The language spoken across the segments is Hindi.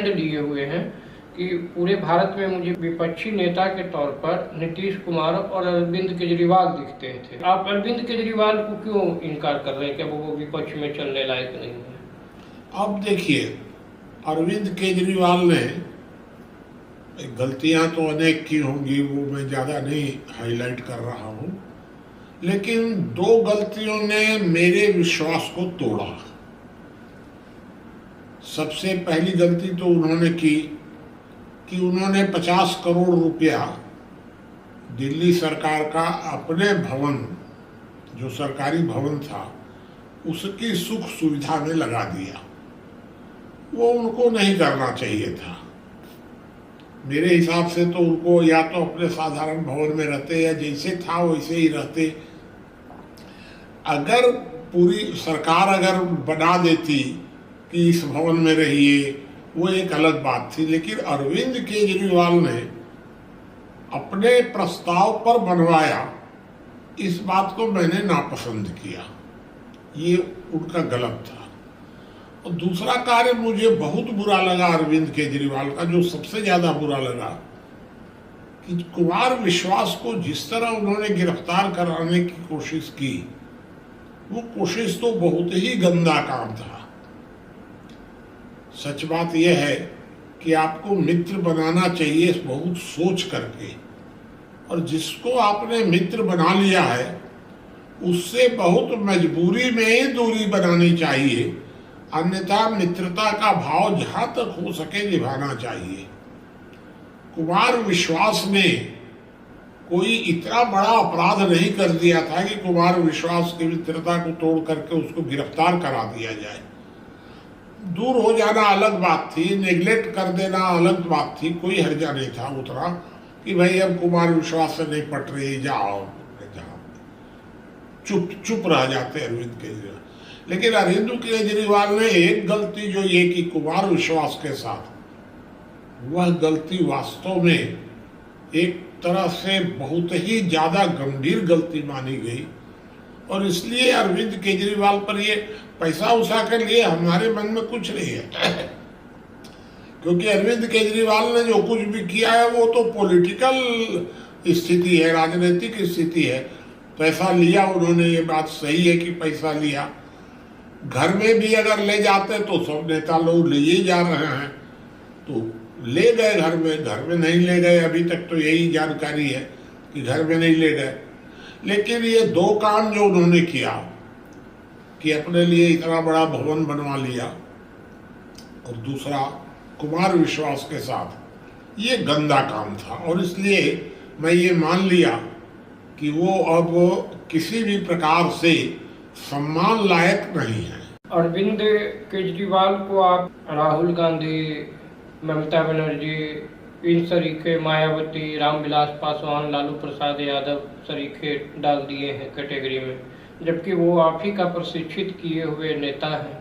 स्टैंड लिए हुए हैं कि पूरे भारत में मुझे विपक्षी नेता के तौर पर नीतीश कुमार और अरविंद केजरीवाल दिखते थे। आप अरविंद केजरीवाल को क्यों इनकार कर रहे हैं कि वो विपक्ष में चलने लायक नहीं है? अब देखिए, अरविंद केजरीवाल ने गलतियां तो अनेक की होंगी, वो मैं ज़्यादा नहीं हाईलाइट कर रहा हूँ, लेकिन 2 गलतियों ने मेरे विश्वास को तोड़ा। सबसे पहली गलती तो उन्होंने की कि उन्होंने 50 करोड़ रुपया दिल्ली सरकार का अपने भवन, जो सरकारी भवन था, उसकी सुख सुविधा में लगा दिया। वो उनको नहीं करना चाहिए था। मेरे हिसाब से तो उनको या तो अपने साधारण भवन में रहते या जैसे था वैसे ही रहते। अगर पूरी सरकार अगर बना देती कि इस भवन में रहिए, वो एक अलग बात थी, लेकिन अरविंद केजरीवाल ने अपने प्रस्ताव पर बनवाया, इस बात को मैंने नापसंद किया। ये उनका गलत था। और दूसरा कार्य मुझे बहुत बुरा लगा अरविंद केजरीवाल का, जो सबसे ज्यादा बुरा लगा, कि कुमार विश्वास को जिस तरह उन्होंने गिरफ्तार कराने की कोशिश की, वो कोशिश तो बहुत ही गंदा काम था। सच बात यह है कि आपको मित्र बनाना चाहिए बहुत सोच करके, और जिसको आपने मित्र बना लिया है उससे बहुत मजबूरी में ही दूरी बनानी चाहिए, अन्यथा मित्रता का भाव जहां तक हो सके निभाना चाहिए। कुमार विश्वास ने कोई इतना बड़ा अपराध नहीं कर दिया था कि कुमार विश्वास की मित्रता को तोड़ करके उसको गिरफ्तार करा दिया जाए। दूर हो जाना अलग बात थी, नेग्लेक्ट कर देना अलग बात थी, कोई हर्जा नहीं था उतना कि भाई अब कुमार विश्वास से नहीं पट रही, जाओ चुप रह जाते अरविंद केजरीवाल। लेकिन अरविंद केजरीवाल ने एक गलती जो ये कि कुमार विश्वास के साथ, वह गलती वास्तव में एक तरह से बहुत ही ज्यादा गंभीर गलती मानी गई, और इसलिए अरविंद केजरीवाल पर ये पैसा उसा के लिए हमारे मन में कुछ नहीं है। क्योंकि अरविंद केजरीवाल ने जो कुछ भी किया है वो तो पॉलिटिकल स्थिति है, राजनीतिक स्थिति है। पैसा लिया उन्होंने, ये बात सही है कि पैसा लिया। घर में भी अगर ले जाते तो सब नेता लोग ले ही जा रहे हैं, तो ले गए घर में नहीं ले गए। अभी तक तो यही जानकारी है कि घर में नहीं ले गए। लेकिन ये 2 काम जो उन्होंने किया कि अपने लिए इतना बड़ा भवन बनवा लिया, और दूसरा कुमार विश्वास के साथ, ये गंदा काम था। और इसलिए मैं ये मान लिया कि वो अब किसी भी प्रकार से सम्मान लायक नहीं है। अरविंद केजरीवाल को आप राहुल गांधी, ममता बनर्जी, इन सरीखे, मायावती, रामविलास पासवान, लालू प्रसाद यादव सरीखे डाल दिए हैं कैटेगरी में, जबकि वो आप ही का प्रशिक्षित किए हुए नेता हैं।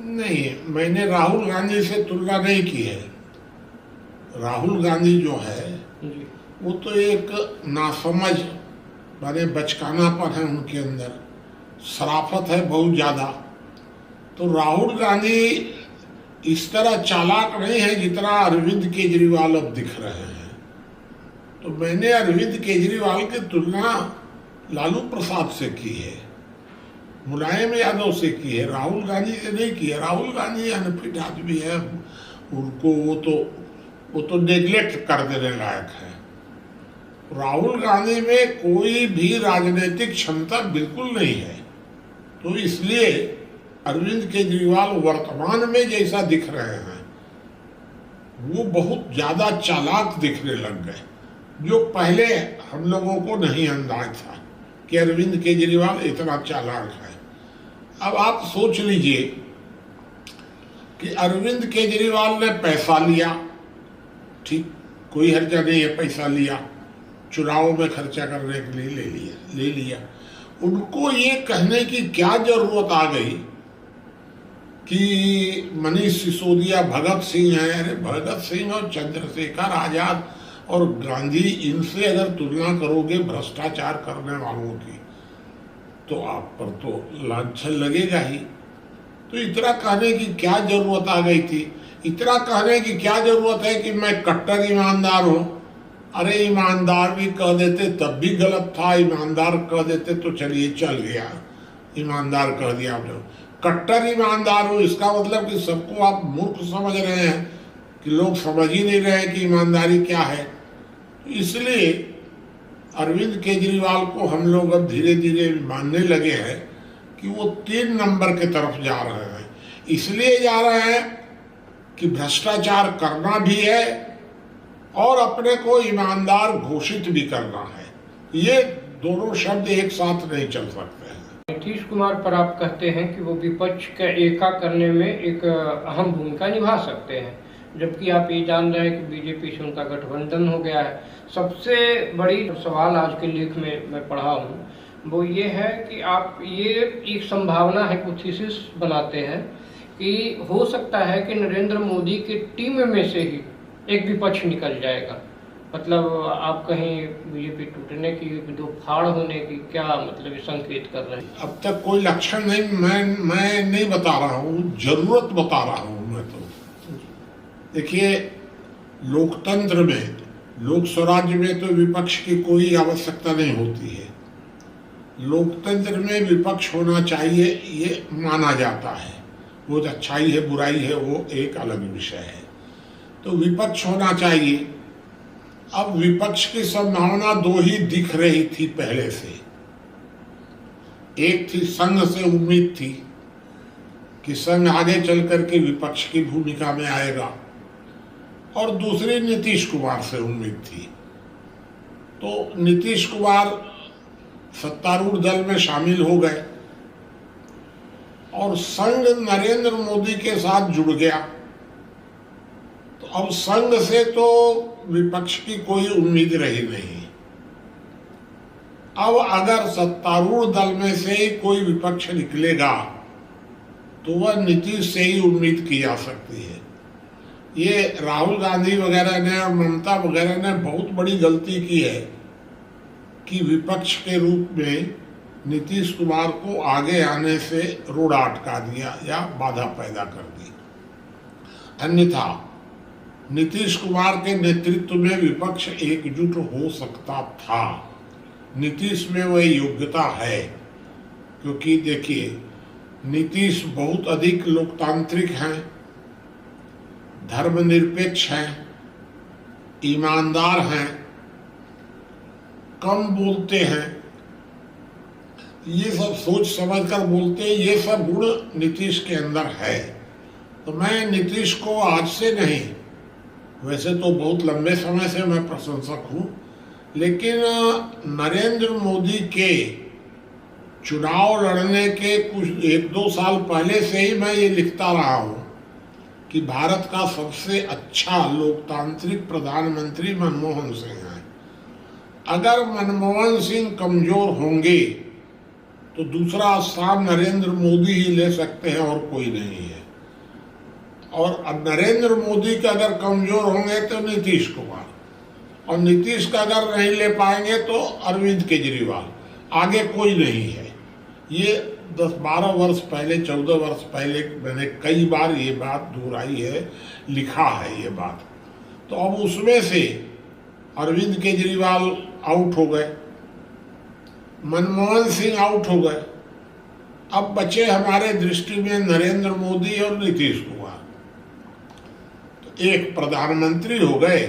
नहीं, मैंने राहुल गांधी से तुलना नहीं की है। राहुल गांधी जो है वो तो एक नासमझ, माने बचकानापन है उनके अंदर, शराफत है बहुत ज्यादा। तो राहुल गांधी इस तरह चालाक नहीं है जितना अरविंद केजरीवाल अब दिख रहे हैं। तो मैंने अरविंद केजरीवाल की तुलना लालू प्रसाद से की है, मुलायम यादव से की है, राहुल गांधी से नहीं की है। राहुल गांधी अनफिट आदमी है, उनको वो तो नेग्लेक्ट कर देने लायक है। राहुल गांधी में कोई भी राजनीतिक क्षमता बिल्कुल नहीं है। तो इसलिए अरविंद केजरीवाल वर्तमान में जैसा दिख रहे हैं, वो बहुत ज्यादा चालाक दिखने लग गए, जो पहले हम लोगों को नहीं अंदाज था कि अरविंद केजरीवाल इतना चालाक है। अब आप सोच लीजिए कि अरविंद केजरीवाल ने पैसा लिया, ठीक, कोई हर्जा नहीं है, पैसा लिया, चुनाव में खर्चा करने के लिए ले लिया। उनको ये कहने की क्या जरूरत आ गई कि मनीष सिसोदिया भगत सिंह है? अरे भगत सिंह और चंद्रशेखर आजाद और गांधी, इनसे अगर तुलना करोगे भ्रष्टाचार करने वालों की, तो आप पर तो लांछन लगेगा ही। तो इतना कहने की क्या जरूरत आ गई थी? इतना कहने की क्या जरूरत है कि मैं कट्टर ईमानदार हूं? अरे ईमानदार भी कह देते तब भी गलत था, ईमानदार कह देते तो चलिए चल गया, ईमानदार कह दिया आपने। कट्टर ईमानदार हूं इसका मतलब कि सबको आप मूर्ख समझ रहे हैं, कि लोग समझ ही नहीं रहे कि ईमानदारी क्या है। इसलिए अरविंद केजरीवाल को हम लोग अब धीरे धीरे मानने लगे हैं कि वो 3 नंबर के तरफ जा रहे हैं। इसलिए जा रहे हैं कि भ्रष्टाचार करना भी है और अपने को ईमानदार घोषित भी करना है। ये दोनों शब्द एक साथ नहीं चल सकते हैं। नीतीश कुमार पर आप कहते हैं कि वो विपक्ष का एका करने में एक अहम भूमिका निभा सकते हैं, जबकि आप ये जान रहे हैं कि बीजेपी से उनका गठबंधन हो गया है। सबसे बड़ी सवाल आज के लेख में मैं पढ़ा हूँ वो ये है कि आप ये एक संभावना हाइपोथेसिस बनाते हैं कि हो सकता है कि नरेंद्र मोदी की टीम में से ही एक विपक्ष निकल जाएगा। मतलब आप कहीं बीजेपी टूटने की, दो फाड़ होने की क्या मतलब संकेत कर रहे हैं? अब तक कोई लक्षण नहीं, मैं नहीं बता रहा हूँ, जरूरत बता रहा हूँ मैं तो। देखिए, लोकतंत्र में, लोक स्वराज्य में तो विपक्ष की कोई आवश्यकता नहीं होती है। लोकतंत्र में विपक्ष होना चाहिए ये माना जाता है, वो अच्छाई है बुराई है वो एक अलग विषय है। तो विपक्ष होना चाहिए। अब विपक्ष की संभावना 2 ही दिख रही थी पहले से। एक थी संघ से उम्मीद थी कि संघ आगे चल करके विपक्ष की भूमिका में आएगा, और दूसरी नीतीश कुमार से उम्मीद थी। तो नीतीश कुमार सत्तारूढ़ दल में शामिल हो गए और संघ नरेंद्र मोदी के साथ जुड़ गया। तो अब संघ से तो विपक्ष की कोई उम्मीद रही नहीं। अब अगर सत्तारूढ़ दल में से ही कोई विपक्ष निकलेगा तो वह नीतीश से ही उम्मीद की जा सकती है। ये राहुल गांधी वगैरह ने और ममता वगैरह ने बहुत बड़ी गलती की है कि विपक्ष के रूप में नीतीश कुमार को आगे आने से रोड़ा अटका दिया या बाधा पैदा कर दी। अन्यथा नीतीश कुमार के नेतृत्व में विपक्ष एकजुट हो सकता था। नीतीश में वह योग्यता है, क्योंकि देखिए नीतीश बहुत अधिक लोकतांत्रिक हैं, धर्मनिरपेक्ष हैं, ईमानदार हैं, कम बोलते हैं, ये सब सोच समझकर बोलते हैं। ये सब गुण नीतीश के अंदर है। तो मैं नीतीश को आज से नहीं, वैसे तो बहुत लंबे समय से मैं प्रशंसक हूँ, लेकिन नरेंद्र मोदी के चुनाव लड़ने के कुछ 1-2 साल पहले से ही मैं ये लिखता रहा हूँ कि भारत का सबसे अच्छा लोकतांत्रिक प्रधानमंत्री मनमोहन सिंह है। अगर मनमोहन सिंह कमजोर होंगे तो दूसरा स्थान नरेंद्र मोदी ही ले सकते हैं और कोई नहीं है। और अब नरेंद्र मोदी का अगर कमजोर होंगे तो नीतीश कुमार, और नीतीश का अगर नहीं ले पाएंगे तो अरविंद केजरीवाल, आगे कोई नहीं है। ये 10-12 वर्ष पहले, 14 वर्ष पहले मैंने कई बार ये बात दोहराई है, लिखा है ये बात। तो अब उसमें से अरविंद केजरीवाल आउट हो गए, मनमोहन सिंह आउट हो गए, अब बचे हमारे दृष्टि में नरेंद्र मोदी और नीतीश कुमार। तो एक प्रधानमंत्री हो गए,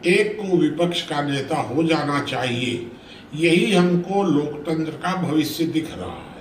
एक को विपक्ष का नेता हो जाना चाहिए। यही हमको लोकतंत्र का भविष्य दिख रहा है।